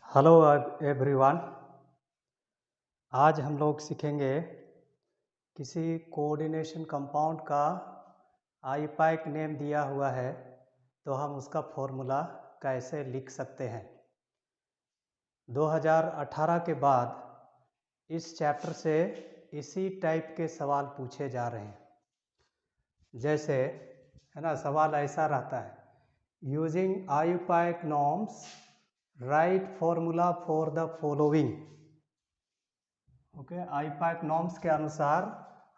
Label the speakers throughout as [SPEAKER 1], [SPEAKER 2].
[SPEAKER 1] Hello everyone. आज हम लोग सीखेंगे किसी कोऑर्डिनेशन कंपाउंड का आईपैक नेम दिया हुआ है तो हम उसका फॉर्मूला कैसे लिख सकते हैं। 2018 के बाद इस चैप्टर से इसी टाइप के सवाल पूछे जा रहे हैं। जैसे है ना, सवाल ऐसा रहता है, using IUPAC norms right formula for the following. Okay, IUPAC norms के अनुसार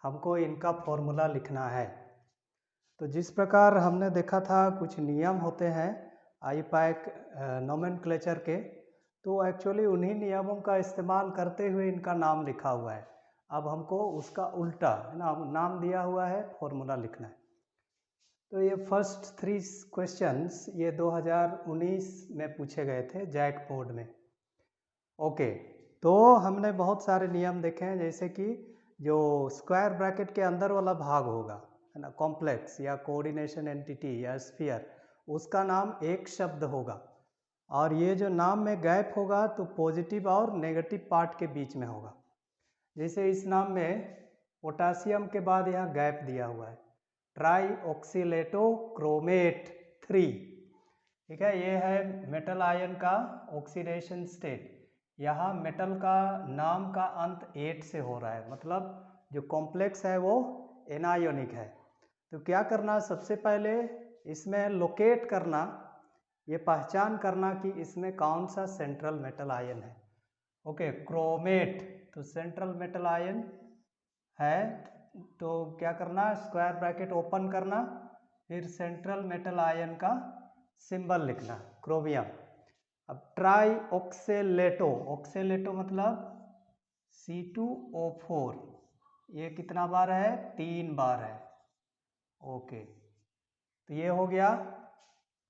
[SPEAKER 1] हमको इनका फॉर्मूला लिखना है। तो जिस प्रकार हमने देखा था कुछ नियम होते हैं आईपैक नोमेनक्लेचर के, तो एक्चुअली उन्हीं नियमों का इस्तेमाल करते हुए इनका नाम लिखा हुआ है। अब हमको उसका उल्टा है ना, नाम दिया हुआ है, फॉर्मूला लिखना है। तो ये फर्स्ट 3 क्वेश्चंस ये 2019 में पूछे गए थे जैक बोर्ड में। ओके, तो हमने बहुत सारे नियम देखे हैं, जैसे कि जो स्क्वायर ब्रैकेट के अंदर वाला भाग होगा है ना, कॉम्प्लेक्स या कोऑर्डिनेशन एंटिटी या स्फीयर, उसका नाम एक शब्द होगा। और ये जो नाम में गैप होगा तो पॉजिटिव और नेगेटिव पार्ट के बीच में होगा। जैसे इस नाम में पोटासियम के बाद यहाँ गैप दिया हुआ है, ट्राई ऑक्सीलेटो क्रोमेट 3। ठीक है, ये है मेटल आयन का ऑक्सीडेशन स्टेट। यहाँ मेटल का नाम का अंत 8 से हो रहा है, मतलब जो कॉम्प्लेक्स है वो एनायोनिक है। तो क्या करना, सबसे पहले इसमें लोकेट करना, ये पहचान करना कि इसमें कौन सा सेंट्रल मेटल आयन है। ओके, क्रोमेट तो सेंट्रल मेटल आयन है। तो क्या करना, स्क्वायर ब्रैकेट ओपन करना, फिर सेंट्रल मेटल आयन का सिंबल लिखना, क्रोमियम। अब ट्राई ऑक्सेलेटो, ऑक्सेलेटो मतलब C2O4, ये कितना बार है, 3 बार है। ओके, तो ये हो गया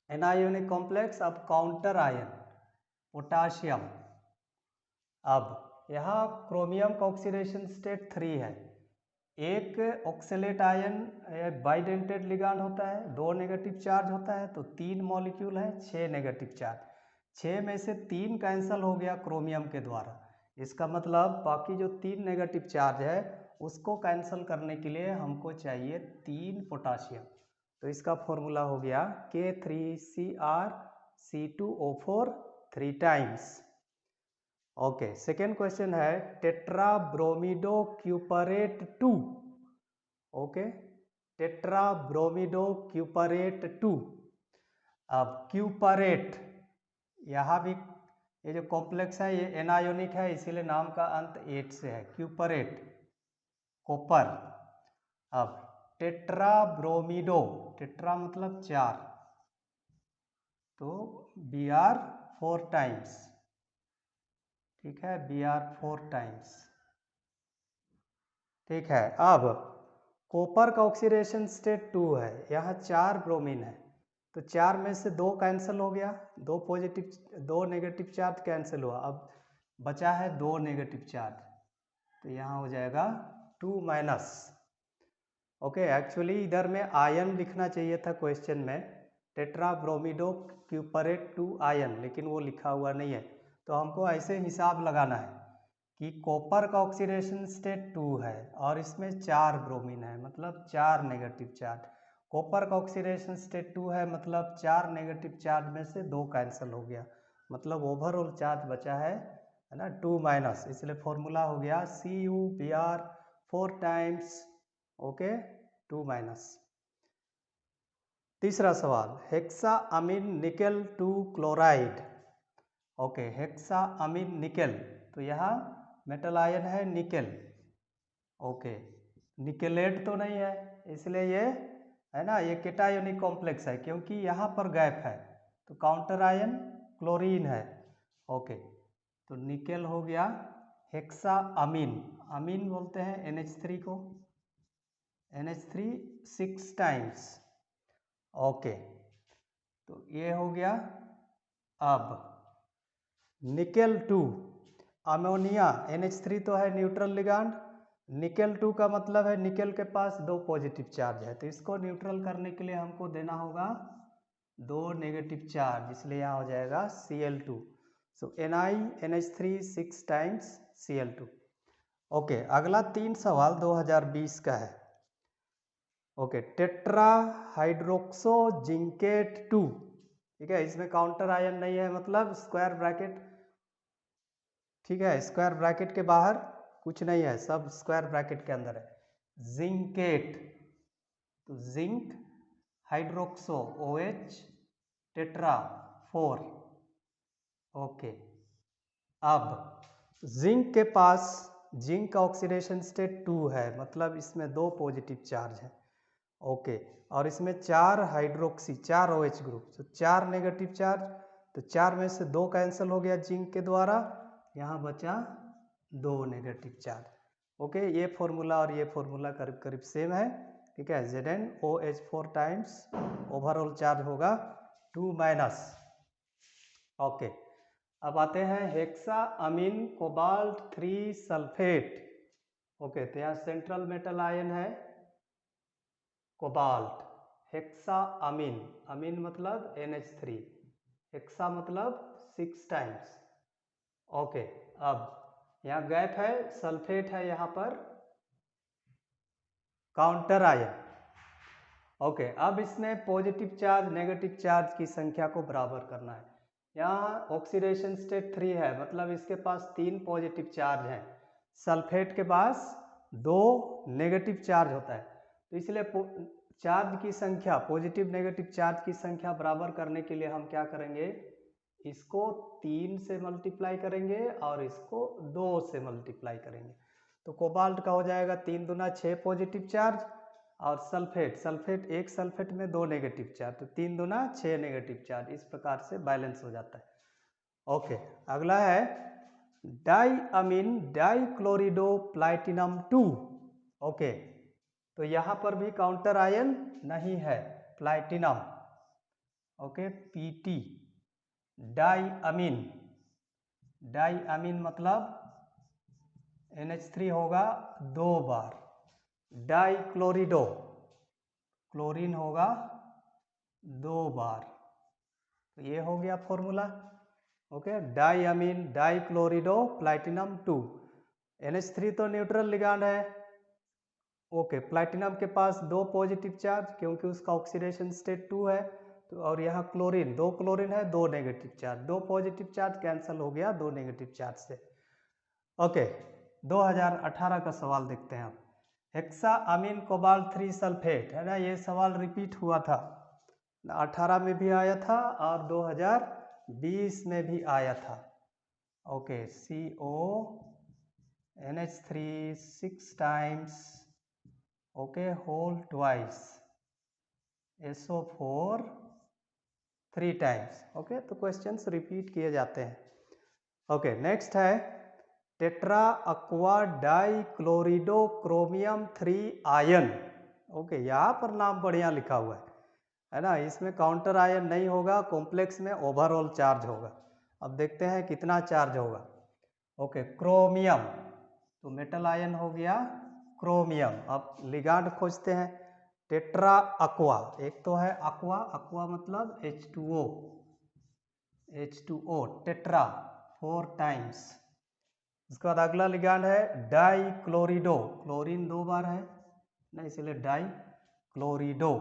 [SPEAKER 1] एनायोनिक कॉम्प्लेक्स। अब काउंटर आयन पोटाशियम। अब यहाँ क्रोमियम का ऑक्सीडेशन स्टेट 3 है। एक ऑक्सलेट आयन बाइडेंटेड लिगांड होता है, 2 नेगेटिव चार्ज होता है, तो 3 मॉलिक्यूल है, 6 नेगेटिव चार्ज। 6 में से 3 कैंसिल हो गया क्रोमियम के द्वारा। इसका मतलब बाकी जो 3 नेगेटिव चार्ज है उसको कैंसिल करने के लिए हमको चाहिए 3 पोटाशियम। तो इसका फॉर्मूला हो गया K3Cr(C2O4) 3 times. Okay, second question है tetra bromido cuprate 2। Okay, tetra bromido cuprate 2। अब क्यूपरेट, यहाँ भी ये जो कॉम्प्लेक्स है ये एनायोनिक है, इसीलिए नाम का अंत 8 से है, क्यूपरेट कॉपर। अब टेट्रा ब्रोमिडो, टेट्रा मतलब 4, तो Br 4 टाइम्स। ठीक है, Br 4 टाइम्स। ठीक है, अब कॉपर का ऑक्सीडेशन स्टेट 2 है, यहाँ 4 ब्रोमीन है, तो 4 में से 2 कैंसिल हो गया, 2 नेगेटिव चार्ज कैंसिल हुआ, अब बचा है 2 नेगेटिव चार्ज, तो यहाँ हो जाएगा 2 माइनस। ओके, एक्चुअली इधर में आयन लिखना चाहिए था क्वेश्चन में, टेट्रा ब्रोमिडो क्यूपरेट 2 आयन, लेकिन वो लिखा हुआ नहीं है। तो हमको ऐसे हिसाब लगाना है कि कॉपर का ऑक्सीडेशन स्टेट 2 है और इसमें 4 ब्रोमीन है, मतलब 4 नेगेटिव चार्ज। कॉपर का ऑक्सीडेशन स्टेट 2 है, मतलब 4 नेगेटिव चार्ज में से 2 कैंसिल हो गया, मतलब ओवरऑल चार्ज बचा है ना 2 माइनस। इसलिए फॉर्मूला हो गया CuBr 4 टाइम्स। Okay, 2 minus. तीसरा सवाल, हेक्सा अमीन निकेल 2 क्लोराइड। ओके, हेक्सा अमीन निकेल, तो यहाँ मेटल आयन है निकेल। ओके, निकेलेट तो नहीं है, इसलिए ये है ना, ये केटायोनिक कॉम्प्लेक्स है, क्योंकि यहाँ पर गैप है, तो काउंटर आयन क्लोरीन है। ओके, तो निकेल हो गया हेक्सा अमीन, अमीन बोलते हैं NH3 को, NH3 6 टाइम्स। ओके, तो ये हो गया। अब निकेल 2 अमोनिया, NH3 तो है न्यूट्रल लिगांड, निकेल 2 का मतलब है निकेल के पास 2 पॉजिटिव चार्ज है, तो इसको न्यूट्रल करने के लिए हमको देना होगा 2 नेगेटिव चार्ज, इसलिए यहाँ हो जाएगा Cl2। सो NiNH3 6 टाइम्स Cl2। ओके, अगला 3 सवाल 2020 का है। ओके, टेट्रा हाइड्रोक्सो जिंकेट 2, ठीक है, इसमें काउंटर आयन नहीं है, मतलब स्क्वायर ब्रैकेट, ठीक है, स्क्वायर ब्रैकेट के बाहर कुछ नहीं है, सब स्क्वायर ब्रैकेट के अंदर है। जिंकेट, तो zinc hydroxo OH tetra 4। Okay, अब जिंक के पास जिंक का ऑक्सीडेशन स्टेट 2 है, मतलब इसमें 2 पॉजिटिव चार्ज है। ओके, और इसमें 4 हाइड्रोक्सी, 4 OH ग्रुप, तो 4 नेगेटिव चार्ज, तो 4 में से 2 कैंसिल हो गया जिंक के द्वारा, यहाँ बचा 2 नेगेटिव चार्ज। ओके, ये फॉर्मूला और ये फॉर्मूला करीब करीब सेम है, ठीक है। ZnOH4 टाइम्स ओवरऑल चार्ज होगा 2-। ओके, अब आते हैं हेक्सा अमीन कोबाल्ट 3 सल्फेट। ओके, तो यहाँ सेंट्रल मेटल आयन है कोबाल्ट, हेक्सा अमीन, अमीन मतलब NH3, हेक्सा मतलब 6 टाइम्स। ओके, अब यहाँ गैप है, सल्फेट है यहाँ पर काउंटर आयन। ओके, अब इसमें पॉजिटिव चार्ज नेगेटिव चार्ज की संख्या को बराबर करना है। यहाँ ऑक्सीडेशन स्टेट 3 है, मतलब इसके पास 3 पॉजिटिव चार्ज हैं, सल्फेट के पास 2 नेगेटिव चार्ज होता है, तो इसलिए चार्ज की संख्या, पॉजिटिव नेगेटिव चार्ज की संख्या बराबर करने के लिए हम क्या करेंगे, इसको 3 से मल्टीप्लाई करेंगे और इसको 2 से मल्टीप्लाई करेंगे, तो कोबाल्ट का हो जाएगा 3 दूना 6 पॉजिटिव चार्ज, और सल्फेट एक सल्फेट में 2 नेगेटिव चार्ज, तो 3 दूना 6 नेगेटिव चार्ज, इस प्रकार से बैलेंस हो जाता है। ओके, अगला है डाईअमीन डाईक्लोरिडो प्लैटिनम 2। ओके, तो यहाँ पर भी काउंटर आयन नहीं है, प्लैटिनम, ओके, Pt, डाईअमीन, डाईअमीन मतलब NH3 होगा 2 बार, डाईक्लोरिडो, क्लोरीन होगा 2 बार, तो ये हो गया formula. Okay, diammine dichlorido platinum 2। NH3 तो न्यूट्रल लिगांड है। ओके, प्लैटिनम के पास 2 पॉजिटिव चार्ज, क्योंकि उसका ऑक्सीडेशन स्टेट 2 है, तो और यहाँ क्लोरीन, 2 क्लोरीन है, 2 negative charge, 2 positive charge cancel हो गया 2 नेगेटिव चार्ज से। ओके, 2018 का सवाल देखते हैं आप। हेक्सा अमीन कोबाल्ट 3 सल्फेट, है ना, ये सवाल रिपीट हुआ था, 18 में भी आया था और 2020 में भी आया था। Okay, CONH3 6 times, okay, whole twice, SO4 3 times. Okay, तो क्वेश्चंस रिपीट किए जाते हैं। ओके, नेक्स्ट है tetra aqua di chlorido chromium 3 ion. Okay, यहाँ पर नाम बढ़िया लिखा हुआ है ना, इसमें काउंटर आयन नहीं होगा, कॉम्प्लेक्स में ओवरऑल चार्ज होगा। अब देखते हैं कितना चार्ज होगा। ओके, क्रोमियम, तो मेटल आयन हो गया क्रोमियम। अब लिगांड खोजते हैं, टेट्रा अक्वा, एक तो है अक्वा, अक्वा मतलब H2O, टेट्रा 4 टाइम्स। उसके बाद अगला लिगांड है डाई क्लोरिडो, क्लोरीन 2 बार है ना, इसलिए डाई क्लोरिडो।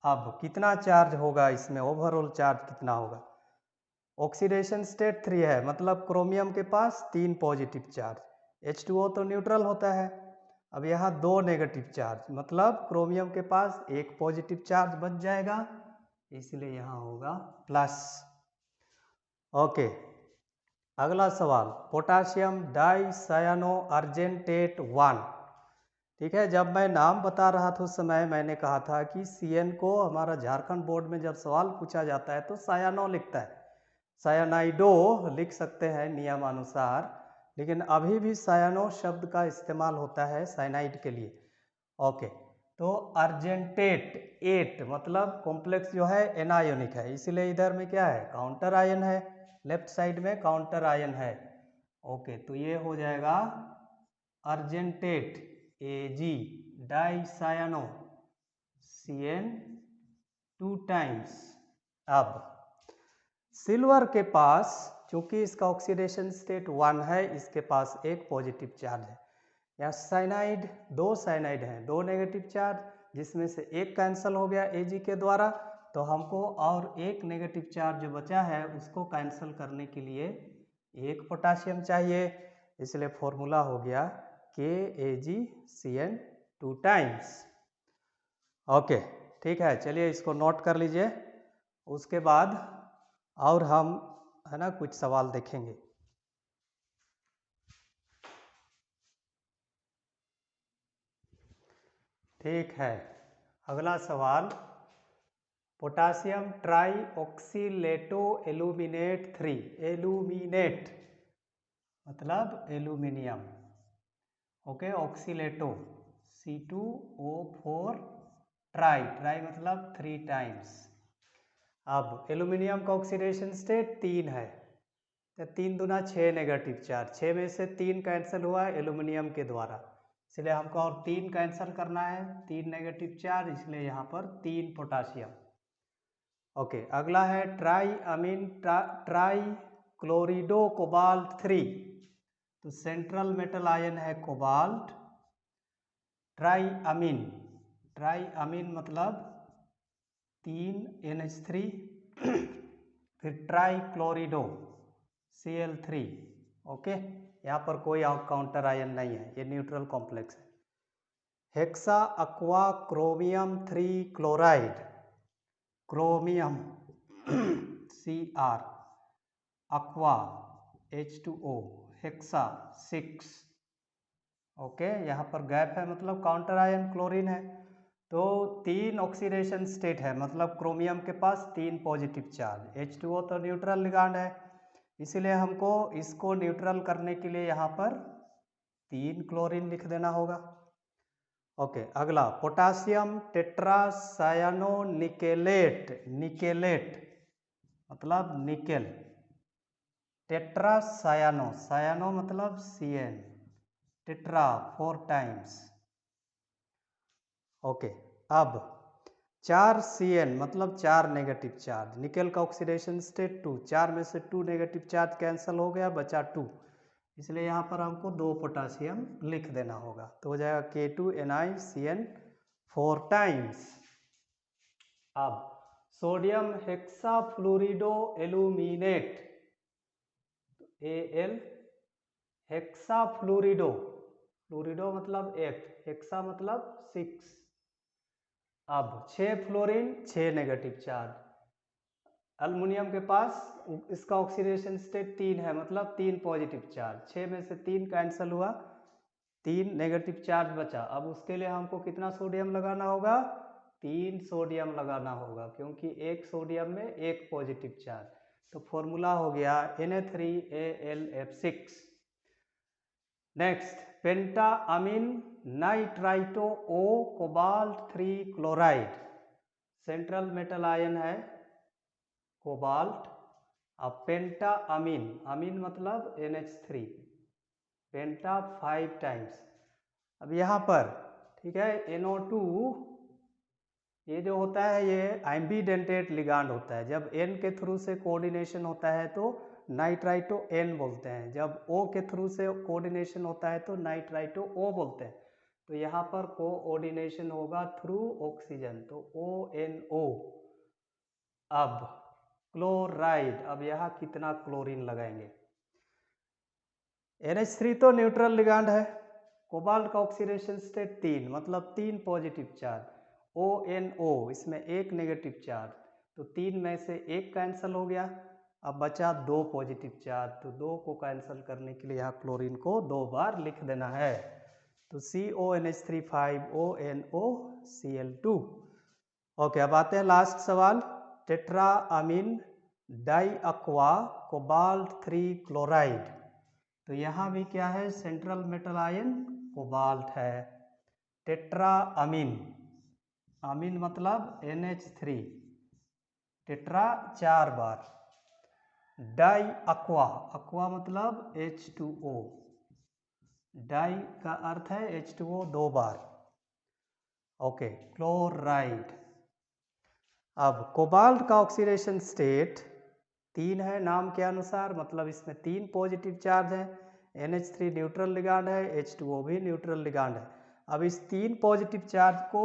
[SPEAKER 1] अब कितना चार्ज होगा इसमें, ओवरऑल चार्ज कितना होगा, ऑक्सीडेशन स्टेट 3 है, मतलब क्रोमियम के पास 3 पॉजिटिव चार्ज, H2O तो न्यूट्रल होता है, अब यहाँ 2 नेगेटिव चार्ज, मतलब क्रोमियम के पास 1 पॉजिटिव चार्ज बच जाएगा, इसलिए यहाँ होगा प्लस। ओके, अगला सवाल, पोटाशियम डाइसायानो अर्जेंटेट 1। ठीक है, जब मैं नाम बता रहा था उस समय मैंने कहा था कि CN को हमारा झारखंड बोर्ड में जब सवाल पूछा जाता है तो सायानो लिखता है, सायानाइडो लिख सकते हैं नियमानुसार, लेकिन अभी भी सायानो शब्द का इस्तेमाल होता है साइनाइड के लिए। ओके, तो अर्जेंटेट 8 मतलब कॉम्प्लेक्स जो है एनायोनिक है, इसलिए इधर में क्या है, काउंटर आयन है, लेफ्ट साइड में काउंटर आयन है। ओके, तो ये हो जाएगा अर्जेंटेट Ag डाइसायानो CN 2 टाइम्स। अब सिल्वर के पास चूंकि इसका ऑक्सीडेशन स्टेट 1 है, इसके पास एक पॉजिटिव चार्ज है। यहाँ साइनाइड, 2 साइनाइड हैं, 2 नेगेटिव चार्ज, जिसमें से एक कैंसिल हो गया Ag के द्वारा, तो हमको और एक नेगेटिव चार्ज जो बचा है उसको कैंसिल करने के लिए एक पोटासियम चाहिए, इसलिए फॉर्मूला हो गया KAgCN 2 टाइम्स। ओके, ठीक है, चलिए इसको नोट कर लीजिए। उसके बाद और हम है ना कुछ सवाल देखेंगे। ठीक है, अगला सवाल, potassium tri oxalato aluminate 3, aluminate मतलब aluminium, okay, oxalato C2O4 tri, tri मतलब 3 टाइम्स। अब एल्यूमिनियम का ऑक्सीडेशन स्टेट 3 है, तो 3 दूना 6 नेगेटिव चार्ज, 6 में से 3 कैंसिल हुआ एल्यूमिनियम के द्वारा, इसलिए हमको और 3 कैंसिल करना है, 3 नेगेटिव चार्ज, इसलिए यहाँ पर 3 पोटासियम। ओके, अगला है ट्राई अमीन ट्राई क्लोरिडो कोबाल्ट 3, तो सेंट्रल मेटल आयन है कोबाल्ट। ट्राई अमीन, ट्राई अमीन मतलब 3 NH3, फिर ट्राई क्लोरिडो Cl3, ओके, यहाँ पर कोई काउंटर आयन नहीं है, ये न्यूट्रल कॉम्प्लेक्स है। Hexa aqua chromium 3 chloride, chromium Cr, aqua H2O, hexa 6, okay, यहाँ पर गैप है मतलब काउंटर आयन क्लोरीन है, तो 3 ऑक्सीडेशन स्टेट है, मतलब क्रोमियम के पास 3 पॉजिटिव चार्ज, H2O तो न्यूट्रल लिगांड है, इसीलिए हमको इसको न्यूट्रल करने के लिए यहाँ पर 3 क्लोरीन लिख देना होगा। ओके, अगला पोटासियम टेट्रासायानो निकेलेट, निकेलेट मतलब निकेल, टेट्रासायानो, सायानो मतलब Cn, टेट्रा 4 टाइम्स। ओके, अब 4 Cn मतलब 4 नेगेटिव चार्ज, निकेल का ऑक्सीडेशन स्टेट 2, 4 में से 2 नेगेटिव चार्ज कैंसिल हो गया, बचा 2, इसलिए यहाँ पर हमको 2 पोटासियम लिख देना होगा, तो हो जाएगा K2NiCN 4 टाइम्स। अब सोडियम हेक्साफ्लोरिडो एल्यूमिनेट, Al, हेक्साफ्लोरिडो, फ्लोरिडो मतलब F, हेक्सा मतलब 6, अब 6 फ्लोरीन 6 नेगेटिव चार्ज, अल्युमिनियम के पास इसका ऑक्सीडेशन स्टेट 3 है, मतलब 3 पॉजिटिव चार्ज, 6 में से 3 कैंसिल हुआ, 3 नेगेटिव चार्ज बचा। अब उसके लिए हमको कितना सोडियम लगाना होगा, 3 सोडियम लगाना होगा, क्योंकि एक सोडियम में एक पॉजिटिव चार्ज, तो फॉर्मूला हो गया Na3Alf6। Next, penta amine nitrito O cobalt 3 chloride, central metal ion है कोबाल्ट। अब पेंटा अमीन, अमीन मतलब NH3, पेंटा 5 टाइम्स। अब यहाँ पर ठीक है, NO2 ये जो होता है ये एम्बीडेंटेट लिगांड होता है, जब N के थ्रू से कोऑर्डिनेशन होता है तो नाइट्राइटो N बोलते हैं, जब O के थ्रू से कोऑर्डिनेशन होता है तो नाइट्राइटो O बोलते हैं, तो यहाँ पर कोऑर्डिनेशन होगा थ्रू ऑक्सीजन, तो ONO। अब क्लोराइड, अब यहाँ कितना क्लोरीन लगाएंगे, NH3 तो न्यूट्रल लिगांड है, कोबाल्ट का ऑक्सीडेशन स्टेट 3 मतलब 3 पॉजिटिव चार्ज, ONO इसमें एक नेगेटिव चार्ज, तो 3 में से एक कैंसिल हो गया, अब बचा 2 पॉजिटिव चार्ज, तो 2 को कैंसिल करने के लिए यहाँ क्लोरीन को 2 बार लिख देना है, तो CONH3 5ONO Cl2। ओके, अब आते हैं लास्ट सवाल, tetra amine die aqua cobalt 3 chloride, तो यहाँ भी क्या है, सेंट्रल मेटल आयन कोबाल्ट है। टेट्रा अमीन, अमीन मतलब NH3, टेट्रा 4 बार, डाई अक्वा, अक्वा मतलब H2O, डाई का अर्थ है H2O 2 बार, ओके, क्लोराइड। अब कोबाल्ट का ऑक्सीडेशन स्टेट 3 है नाम के अनुसार, मतलब इसमें 3 पॉजिटिव चार्ज हैं। NH3 न्यूट्रल लिगांड है, H2O भी न्यूट्रल लिगांड है। अब इस 3 पॉजिटिव चार्ज को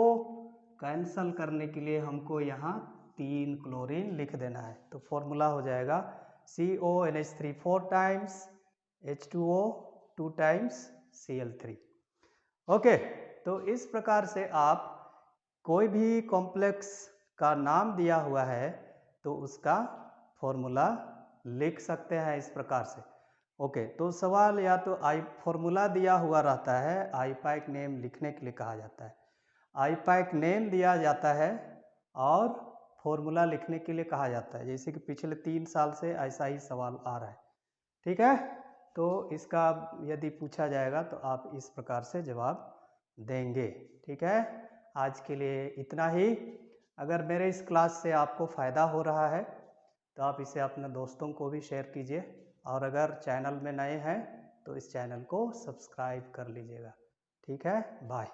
[SPEAKER 1] कैंसल करने के लिए हमको यहाँ 3 क्लोरीन लिख देना है। तो फॉर्मूला हो जाएगा CONH3 4 times, H2O 2 times Cl3। Okay, तो इस प्रकार से आप कोई भी कॉम्प्लेक्स का नाम दिया हुआ है तो उसका फॉर्मूला लिख सकते हैं इस प्रकार से। ओके, तो सवाल या तो फॉर्मूला दिया हुआ रहता है, आईपैक नेम लिखने के लिए कहा जाता है। आईपैक नेम दिया जाता है और फॉर्मूला लिखने के लिए कहा जाता है, जैसे कि पिछले 3 साल से ऐसा ही सवाल आ रहा है। ठीक है, तो इसका यदि पूछा जाएगा तो आप इस प्रकार से जवाब देंगे। ठीक है, आज के लिए इतना ही। अगर मेरे इस क्लास से आपको फ़ायदा हो रहा है तो आप इसे अपने दोस्तों को भी शेयर कीजिए, और अगर चैनल में नए हैं तो इस चैनल को सब्सक्राइब कर लीजिएगा। ठीक है, बाय।